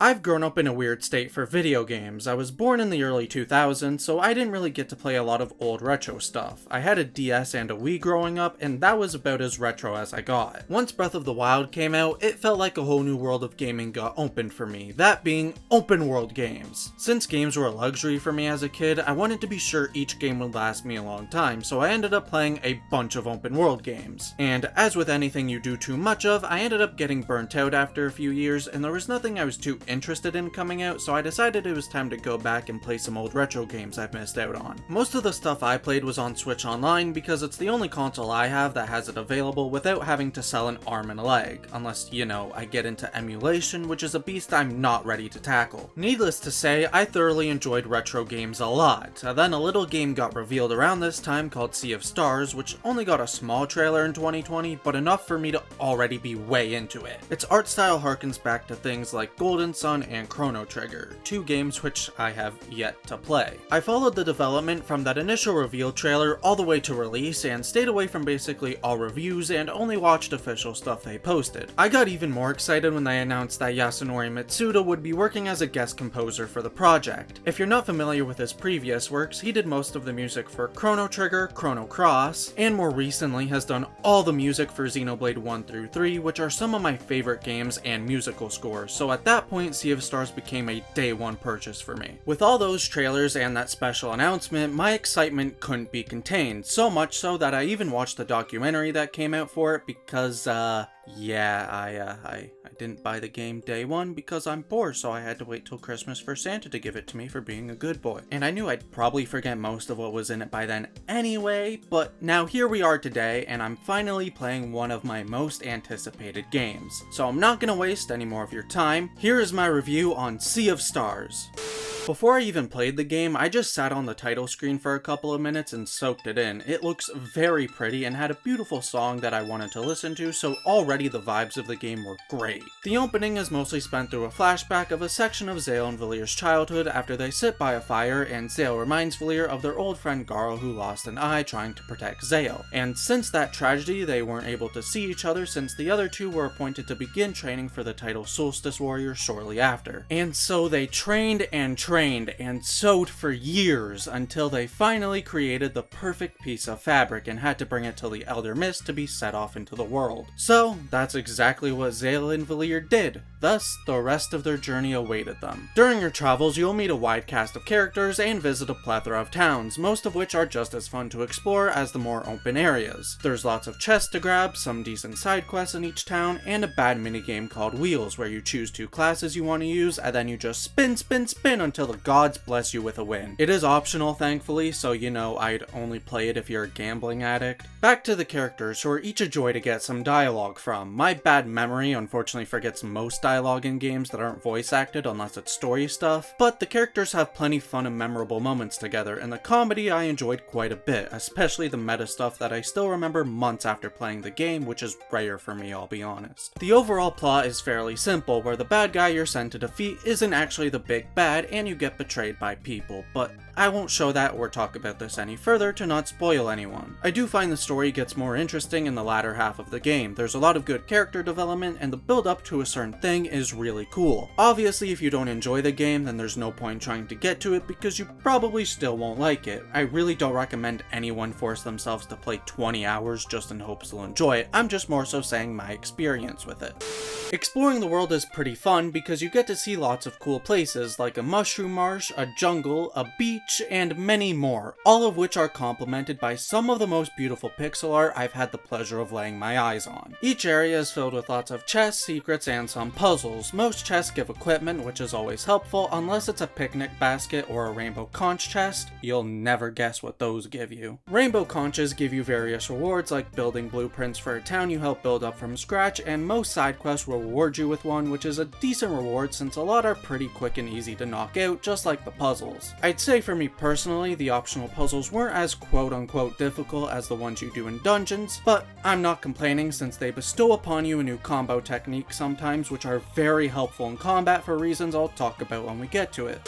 I've grown up in a weird state for video games. I was born in the early 2000s, so I didn't really get to play a lot of old retro stuff. I had a DS and a Wii growing up, and that was about as retro as I got. Once Breath of the Wild came out, it felt like a whole new world of gaming got opened for me, that being open world games. Since games were a luxury for me as a kid, I wanted to be sure each game would last me a long time, so I ended up playing a bunch of open world games. And as with anything you do too much of, I ended up getting burnt out after a few years, and there was nothing I was too interested in coming out, so I decided it was time to go back and play some old retro games I've missed out on. Most of the stuff I played was on Switch Online because it's the only console I have that has it available without having to sell an arm and a leg, unless, you know, I get into emulation, which is a beast I'm not ready to tackle. Needless to say, I thoroughly enjoyed retro games a lot. Then a little game got revealed around this time called Sea of Stars, which only got a small trailer in 2020, but enough for me to already be way into it. Its art style harkens back to things like Golden Sun and Chrono Trigger, two games which I have yet to play. I followed the development from that initial reveal trailer all the way to release and stayed away from basically all reviews and only watched official stuff they posted. I got even more excited when they announced that Yasunori Mitsuda would be working as a guest composer for the project. If you're not familiar with his previous works, he did most of the music for Chrono Trigger, Chrono Cross, and more recently has done all the music for Xenoblade 1 through 3, which are some of my favorite games and musical scores, so at that point Sea of Stars became a day one purchase for me. With all those trailers and that special announcement, my excitement couldn't be contained, so much so that I even watched the documentary that came out for it because, I didn't buy the game day one because I'm poor, so I had to wait till Christmas for Santa to give it to me for being a good boy. And I knew I'd probably forget most of what was in it by then anyway, but now here we are today, and I'm finally playing one of my most anticipated games. So I'm not gonna waste any more of your time. Here is my review on Sea of Stars. Before I even played the game, I just sat on the title screen for a couple of minutes and soaked it in. It looks very pretty and had a beautiful song that I wanted to listen to, so already the vibes of the game were great. The opening is mostly spent through a flashback of a section of Zale and Valir's childhood after they sit by a fire, and Zale reminds Valir of their old friend Garl who lost an eye trying to protect Zale. And since that tragedy, they weren't able to see each other since the other two were appointed to begin training for the title Solstice Warrior shortly after. And so they trained and sewed for years until they finally created the perfect piece of fabric and had to bring it to the Elder Mist to be set off into the world. So that's exactly what Zale and Valir did. Thus, the rest of their journey awaited them. During your travels, you'll meet a wide cast of characters and visit a plethora of towns, most of which are just as fun to explore as the more open areas. There's lots of chests to grab, some decent side quests in each town, and a bad minigame called Wheels, where you choose two classes you want to use, and then you just spin until the gods bless you with a win. It is optional, thankfully, so you know I'd only play it if you're a gambling addict. Back to the characters, who are each a joy to get some dialogue from. My bad memory unfortunately forgets most dialogue in games that aren't voice acted unless it's story stuff, but the characters have plenty fun and memorable moments together, and the comedy I enjoyed quite a bit, especially the meta stuff that I still remember months after playing the game, which is rare for me, I'll be honest. The overall plot is fairly simple, where the bad guy you're sent to defeat isn't actually the big bad and you get betrayed by people, but I won't show that or talk about this any further to not spoil anyone. I do find the story gets more interesting in the latter half of the game. There's a lot of good character development and the build up to a certain thing is really cool. Obviously, if you don't enjoy the game, then there's no point trying to get to it because you probably still won't like it. I really don't recommend anyone force themselves to play 20 hours just in hopes they'll enjoy it. I'm just more so saying my experience with it. Exploring the world is pretty fun because you get to see lots of cool places like a mushroom marsh, a jungle, a beach, and many more, all of which are complemented by some of the most beautiful pixel art I've had the pleasure of laying my eyes on. Each area is filled with lots of chests, secrets, and some puzzles. Most chests give equipment, which is always helpful, unless it's a picnic basket or a rainbow conch chest. You'll never guess what those give you. Rainbow conches give you various rewards like building blueprints for a town you help build up from scratch, and most side quests will reward you with one, which is a decent reward since a lot are pretty quick and easy to knock out, just like the puzzles. I'd say for me personally, the optional puzzles weren't as quote-unquote difficult as the ones you do in dungeons, but I'm not complaining since they bestow upon you a new combo technique sometimes, which are very helpful in combat for reasons I'll talk about when we get to it.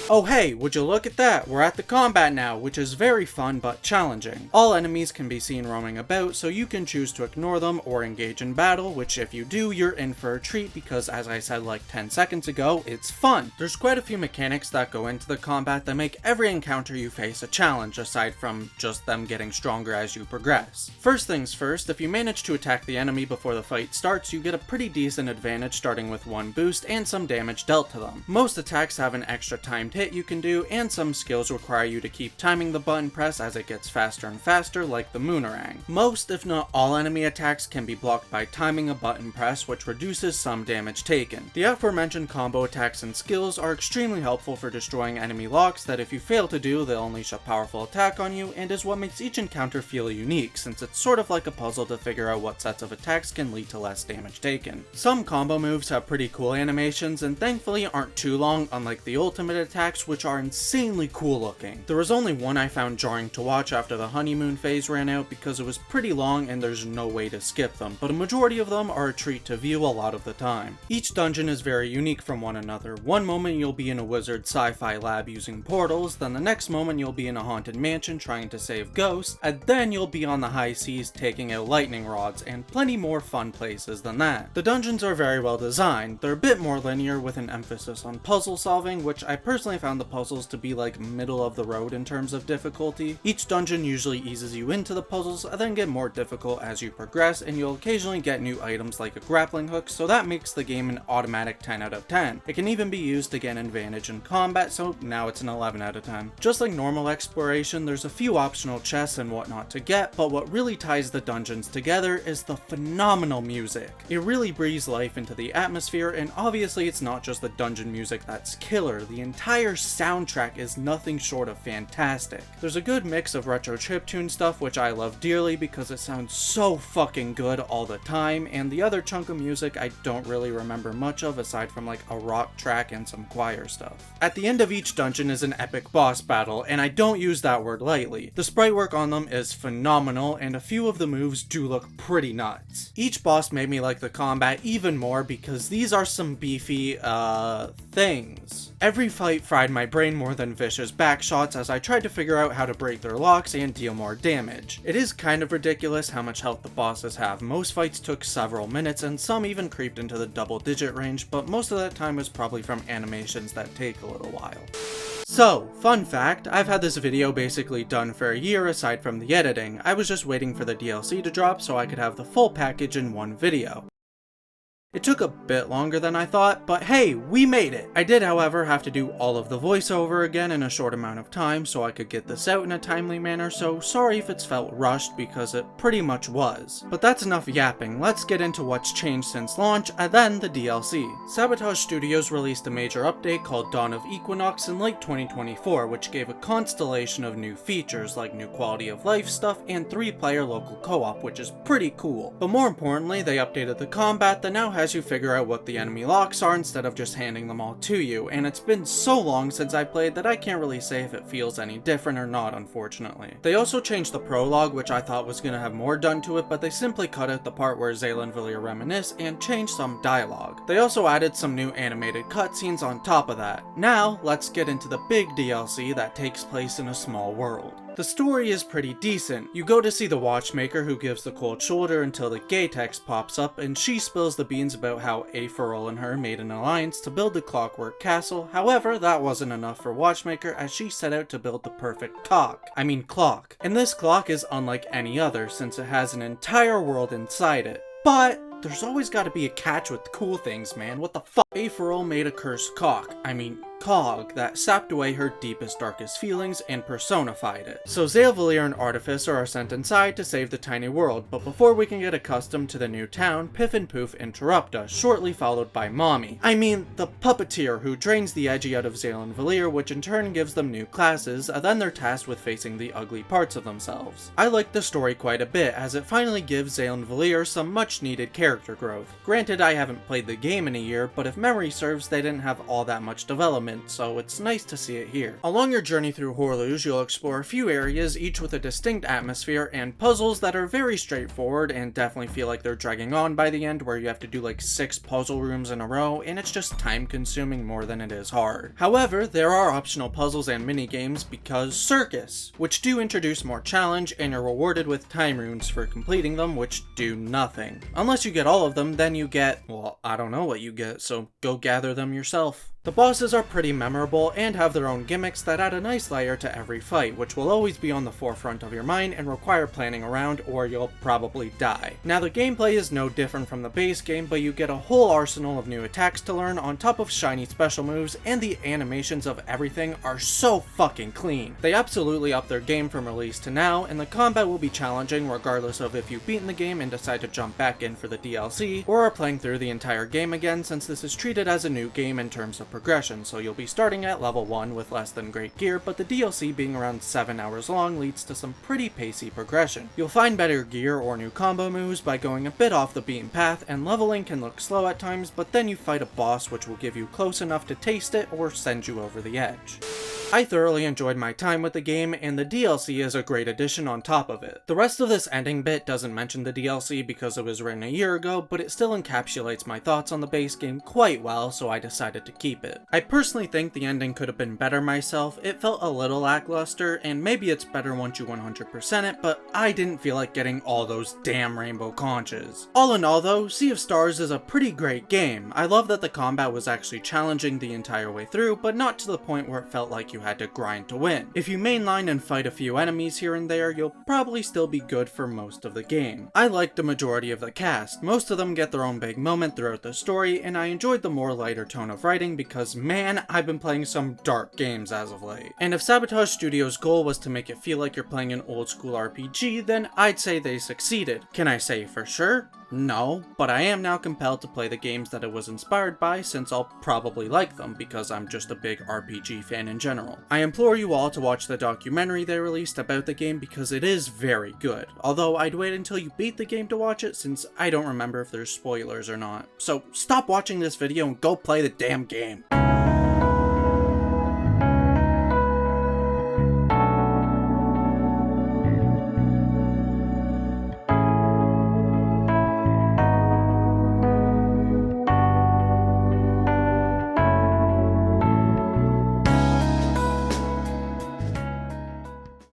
Oh hey, would you look at that? We're at the combat now, which is very fun but challenging. All enemies can be seen roaming about, so you can choose to ignore them or engage in battle, which if you do, you're in for a treat because, as I said like 10 seconds ago, it's fun. There's quite a few mechanics that go into the combat that make every encounter you face a challenge, aside from just them getting stronger as you progress. First things first, if you manage to attack the enemy before the fight starts, you get a pretty decent advantage starting with one boost and some damage dealt to them. Most attacks have an extra timed hit you can do, and some skills require you to keep timing the button press as it gets faster and faster, like the Moonerang. Most, if not all, enemy attacks can be blocked by timing a button press, which reduces some damage taken. The aforementioned combo attacks and skills are extremely helpful for destroying enemy locks that if you fail to do, they'll unleash a powerful attack on you, and is what makes each encounter feel unique, since it's sort of like a puzzle to figure out what sets of attacks can lead to less damage taken. Some combo moves have pretty cool animations, and thankfully aren't too long, unlike the ultimate attacks, which are insanely cool looking. There was only one I found jarring to watch after the honeymoon phase ran out because it was pretty long and there's no way to skip them, but a majority of them are a treat to view a lot of the time. Each dungeon is very unique from one another. One moment you'll be in a wizard sci-fi lab using portals, then the next moment you'll be in a haunted mansion trying to save ghosts, and then you'll be on the high seas taking out lightning rods, and plenty more fun places than that. The dungeons are very well designed. They're a bit more linear with an emphasis on puzzle solving, which I personally found the puzzles to be like middle of the road in terms of difficulty. Each dungeon usually eases you into the puzzles and then get more difficult as you progress, and you'll occasionally get new items like a grappling hook, so that makes the game an automatic 10 out of 10. It can even be used to gain advantage in combat, so now it's an 11 out of 10. Just like normal exploration, there's a few optional chests and whatnot to get, but what really ties the dungeons together is the phenomenal music. It really breathes life into the atmosphere, and obviously it's not just the dungeon music that's killer. The entire soundtrack is nothing short of fantastic. There's a good mix of retro chiptune stuff, which I love dearly because it sounds so fucking good all the time, and the other chunk of music I don't really remember much of aside from like a rock track and some choir stuff. At the end of each dungeon is an epic boss battle, and I don't use that word lightly. The sprite work on them is phenomenal, and a few of the moves do look pretty nuts. Each boss made me like the combat even more because these are some beefy, things. Every fight fried my brain more than vicious backshots as I tried to figure out how to break their locks and deal more damage. It is kind of ridiculous how much health the bosses have. Most fights took several minutes and some even creeped into the double-digit range, but most of that time was probably from animations that take a little while. So, fun fact, I've had this video basically done for a year aside from the editing. I was just waiting for the DLC to drop so I could have the full package in one video. It took a bit longer than I thought, but hey, we made it! I did, however, have to do all of the voiceover again in a short amount of time so I could get this out in a timely manner, so sorry if it's felt rushed because it pretty much was. But that's enough yapping, let's get into what's changed since launch, and then the DLC. Sabotage Studios released a major update called Dawn of Equinox in late 2024, which gave a constellation of new features like new quality of life stuff and 3-player local co-op, which is pretty cool. But more importantly, they updated the combat that now has you figure out what the enemy locks are instead of just handing them all to you, and it's been so long since I played that I can't really say if it feels any different or not, unfortunately. They also changed the prologue, which I thought was gonna have more done to it, but they simply cut out the part where Zale and Valir reminisce and changed some dialogue. They also added some new animated cutscenes on top of that. Now, let's get into the big DLC that takes place in a small world. The story is pretty decent. You go to see the watchmaker who gives the cold shoulder until the gay text pops up and she spills the beans about how Aephorol and her made an alliance to build the Clockwork Castle. However, that wasn't enough for Watchmaker as she set out to build the perfect clock. And this clock is unlike any other since it has an entire world inside it. But there's always gotta be a catch with cool things, man. What the fuck? Aephorol made a cursed cog that sapped away her deepest, darkest feelings and personified it. So Zale, Valir, and Artificer are sent inside to save the tiny world, but before we can get accustomed to the new town, Piff and Poof interrupt us, shortly followed by Mommy. The puppeteer who drains the edgy out of Zale and Valir, which in turn gives them new classes, and then they're tasked with facing the ugly parts of themselves. I like the story quite a bit, as it finally gives Zale and Valir some much needed character growth. Granted, I haven't played the game in a year, but if memory serves, they didn't have all that much development development, so it's nice to see it here. Along your journey through Horluge, you'll explore a few areas, each with a distinct atmosphere, and puzzles that are very straightforward and definitely feel like they're dragging on by the end, where you have to do like 6 puzzle rooms in a row, and it's just time consuming more than it is hard. However, there are optional puzzles and mini games because Circus, which do introduce more challenge, and you're rewarded with time runes for completing them, which do nothing. Unless you get all of them, then you get, well, I don't know what you get, so go gather them yourself. The bosses are pretty memorable and have their own gimmicks that add a nice layer to every fight, which will always be on the forefront of your mind and require planning around or you'll probably die. Now the gameplay is no different from the base game, but you get a whole arsenal of new attacks to learn on top of shiny special moves, and the animations of everything are so fucking clean. They absolutely up their game from release to now, and the combat will be challenging regardless of if you've beaten the game and decide to jump back in for the DLC, or are playing through the entire game again, since this is treated as a new game in terms of progression, so you'll be starting at level 1 with less than great gear, but the DLC being around 7 hours long leads to some pretty pacey progression. You'll find better gear or new combo moves by going a bit off the beaten path, and leveling can look slow at times, but then you fight a boss which will give you close enough to taste it or send you over the edge. I thoroughly enjoyed my time with the game, and the DLC is a great addition on top of it. The rest of this ending bit doesn't mention the DLC because it was written a year ago, but it still encapsulates my thoughts on the base game quite well, so I decided to keep it. I personally think the ending could have been better myself. It felt a little lackluster, and maybe it's better once you 100% it, but I didn't feel like getting all those damn rainbow conches. All in all though, Sea of Stars is a pretty great game. I love that the combat was actually challenging the entire way through, but not to the point where it felt like you had to grind to win. If you mainline and fight a few enemies here and there, you'll probably still be good for most of the game. I liked the majority of the cast. Most of them get their own big moment throughout the story, and I enjoyed the more lighter tone of writing because man, I've been playing some dark games as of late. And if Sabotage Studios' goal was to make it feel like you're playing an old school RPG, then I'd say they succeeded. Can I say for sure? No, but I am now compelled to play the games that it was inspired by, since I'll probably like them because I'm just a big RPG fan in general. I implore you all to watch the documentary they released about the game because it is very good, although I'd wait until you beat the game to watch it since I don't remember if there's spoilers or not. So stop watching this video and go play the damn game.